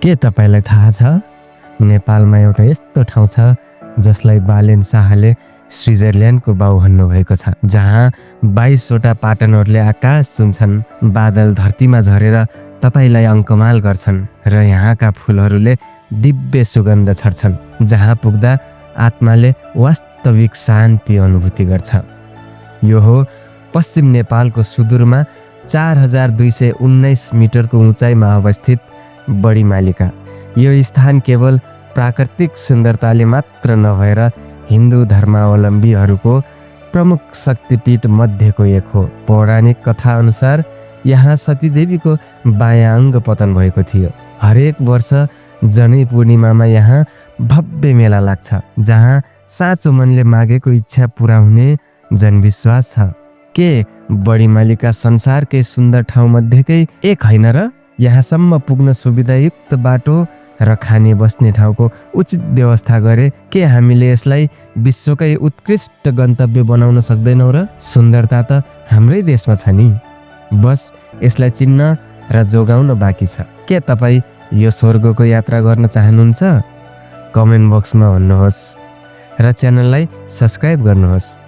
के तपाईलाई थाहा छ नेपालमा एउटा यस्तो ठाउँ छ जसलाई बालेन शाहले स्विजरल्यान्डको बाउ भन्नुभएको छ, जहाँ 22वटा पाटनहरूले आकाश छुन्छन्, बादल धरतीमा झरेर तपाईलाई अङ्कमाल गर्छन् र यहाँका फुलहरूले दिव्य सुगन्ध छर्छन्, जहाँ पुग्दा आत्माले वास्तविक शान्ति अनुभूति गर्छ। यो हो पश्चिम नेपालको सुदूरमा 4219 मिटरको उचाइमा अवस्थित बडीमालिका। यो स्थान केवल प्राकृतिक सुन्दरताले मात्र नभएर हिन्दू धर्मावलम्बीहरूको प्रमुख शक्तिपीठ मध्येको एक हो। पौराणिक कथा अनुसार यहाँ सतीदेवीको बायाँ अङ्ग पतन भएको थियो। हरेक वर्ष जनै पूर्णिमामा यहाँ भव्य मेला लाग्छ, जहाँ साँचो मनले मागेको इच्छा पुरा हुने जनविश्वास छ। के बडीमालिका संसारकै सुन्दर ठाउँ मध्येकै एक होइन र? यहाँसम्म पुग्न सुविधायुक्त बाटो र खाने बस्ने ठाउँको उचित व्यवस्था गरे के हामीले यसलाई विश्वकै उत्कृष्ट गन्तव्य बनाउन सक्दैनौँ र? सुन्दरता त हाम्रै देशमा छ नि, बस यसलाई चिन्न र जोगाउन बाँकी छ। के तपाईँ यो स्वर्गको यात्रा गर्न चाहनुहुन्छ? कमेन्ट बक्समा भन्नुहोस् र च्यानललाई सब्स्क्राइब गर्नुहोस्।